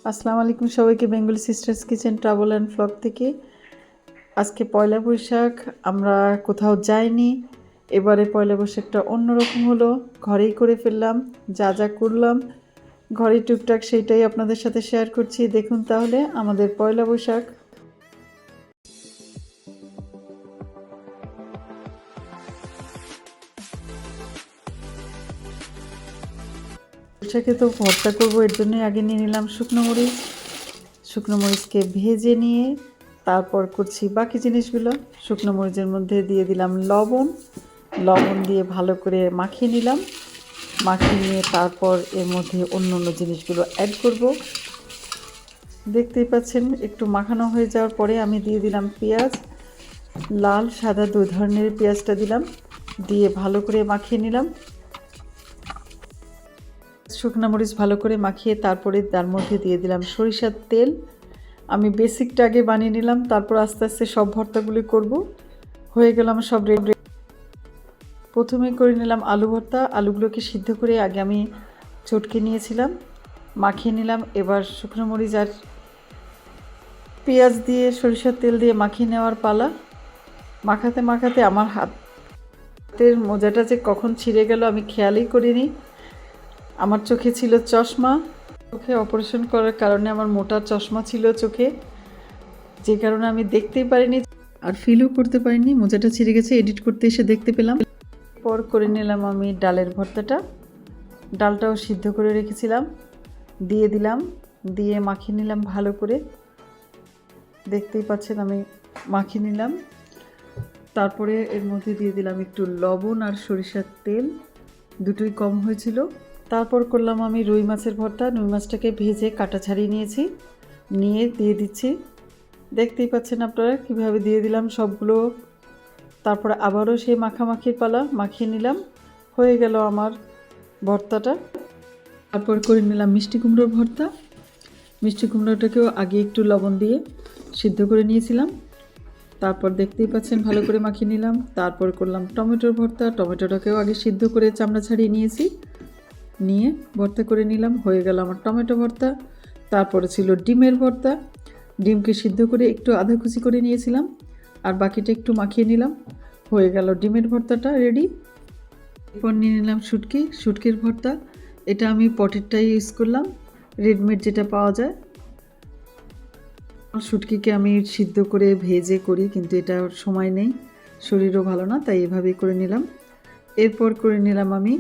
আসসালামু আলাইকুম সবাইকে, Bengali sisters kitchen travel and blog থেকে। আজকে পয়লা বৈশাখ, আমরা কোথাও যাইনি। এবারে পয়লা বৈশাখটা অন্যরকম হলো, ঘরেই করে ফেললাম। যা যা করলাম ঘরে টুকটাক সেইটাই আপনাদের সাথে শেয়ার করছি। দেখুন তাহলে আমাদের পয়লা বৈশাখ। বৈশাখে তো ভর্তা করবো, এর জন্যই আগে নিয়ে নিলাম শুকনো মরিচ। শুকনো মরিচকে ভেজে নিয়ে তারপর করছি বাকি জিনিসগুলো। শুকনো মরিচের মধ্যে দিয়ে দিলাম লবণ। লবণ দিয়ে ভালো করে মাখিয়ে নিলাম। মাখিয়ে নিয়ে তারপর এর মধ্যে অন্য অন্য জিনিসগুলো অ্যাড করব। দেখতেই পাচ্ছেন, একটু মাখানো হয়ে যাওয়ার পরে আমি দিয়ে দিলাম পেঁয়াজ। লাল সাদা দুই ধরনের পেঁয়াজটা দিলাম, দিয়ে ভালো করে মাখিয়ে নিলাম। শুকনো মরিচ ভালো করে মাখিয়ে তারপরে তার মধ্যে দিয়ে দিলাম সরিষার তেল। আমি বেসিকটা আগে বানিয়ে নিলাম, তারপর আস্তে আস্তে সব ভর্তাগুলি করব। হয়ে গেল আমার সব রেডি। প্রথমে করে নিলাম আলু ভর্তা। আলুগুলোকে সিদ্ধ করে আগে আমি চটকে নিয়েছিলাম, মাখিয়ে নিলাম। এবার শুকনো মরিচ আর পেঁয়াজ দিয়ে সরিষার তেল দিয়ে মাখিয়ে নেওয়ার পালা। মাখাতে মাখাতে আমার হাতের মোজাটা যে কখন ছিঁড়ে গেল আমি খেয়ালই করিনি। আমার চোখে ছিল চশমা, চোখে অপারেশন করার কারণে আমার মোটা চশমা ছিল চোখে, যে কারণে আমি দেখতেই পারিনি আর ফিলও করতে পারিনি মোজাটা ছিঁড়ে গেছে। এডিট করতে এসে দেখতে পেলাম। পর করে নিলাম আমি ডালের ভর্তাটা। ডালটাও সিদ্ধ করে রেখেছিলাম, দিয়ে দিলাম, দিয়ে মাখিয়ে নিলাম ভালো করে। দেখতেই পাচ্ছেন আমি মাখিয়ে নিলাম। তারপরে এর মধ্যে দিয়ে দিলাম একটু লবণ আর সরিষার তেল, দুটোই কম হয়েছিল। তারপর করলাম আমি রুই মাছের ভর্তা। রুই মাছটাকে ভেজে কাটা ছাড়িয়ে নিয়েছি, নিয়ে দিয়ে দিচ্ছি। দেখতেই পাচ্ছেন আপনারা কীভাবে দিয়ে দিলাম সবগুলো। তারপরে আবারও সেই মাখামাখির পালা, মাখিয়ে নিলাম। হয়ে গেল আমার ভর্তাটা। তারপর করে নিলাম মিষ্টি কুমড়োর ভর্তা। মিষ্টি কুমড়োটাকেও আগে একটু লবণ দিয়ে সিদ্ধ করে নিয়েছিলাম। তারপর দেখতেই পাচ্ছেন ভালো করে মাখিয়ে নিলাম। তারপর করলাম টমেটোর ভর্তা। টমেটোটাকেও আগে সিদ্ধ করে চামড়া ছাড়িয়ে নিয়েছি, নিয়ে ভর্তা করে নিলাম। হয়ে গেল আমার টমেটো ভর্তা। তারপরে ছিল ডিমের ভর্তা। ডিমকে সিদ্ধ করে একটু আধা কুচি করে নিয়েছিলাম, আর বাকিটা একটু মাখিয়ে নিলাম। হয়ে গেল ডিমের ভর্তাটা রেডি। এরপর নিয়ে নিলাম শুটকির ভর্তা। এটা আমি পটেরটাই ইউজ করলাম, রেডমেড যেটা পাওয়া যায়। শুটকিকে আমি সিদ্ধ করে ভেজে করি, কিন্তু এটা সময় নেই, শরীরও ভালো না, তাই এভাবেই করে নিলাম। এরপর করে নিলাম আমি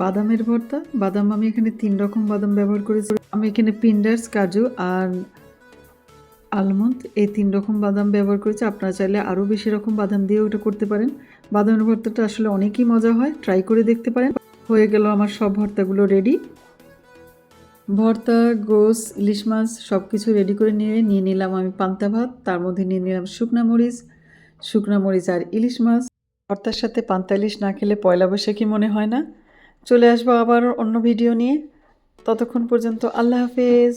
বাদামের ভর্তা। বাদাম আমি এখানে 3 রকম বাদাম ব্যবহার করেছি। আমি এখানে পিন্ডার্স, কাজু আর আলমন্ড, এই 3 রকম বাদাম ব্যবহার করেছি। আপনারা চাইলে আরও বেশি রকম বাদাম দিয়ে ওটা করতে পারেন। বাদামের ভর্তাটা আসলে অনেকই মজা হয়, ট্রাই করে দেখতে পারেন। হয়ে গেল আমার সব ভর্তাগুলো রেডি। ভর্তা, গোস, ইলিশ মাছ সব কিছু রেডি করে নিয়ে নিলাম আমি পান্তা ভাত। তার মধ্যে নিয়ে নিলাম শুকনা মরিচ আর ইলিশ মাছ। ভর্তার সাথে পান্তা ইলিশ না খেলে পয়লা বৈশাখী মনে হয় না। চলে আসবো আবার অন্য ভিডিও নিয়ে। ততক্ষণ পর্যন্ত আল্লাহ হাফেজ।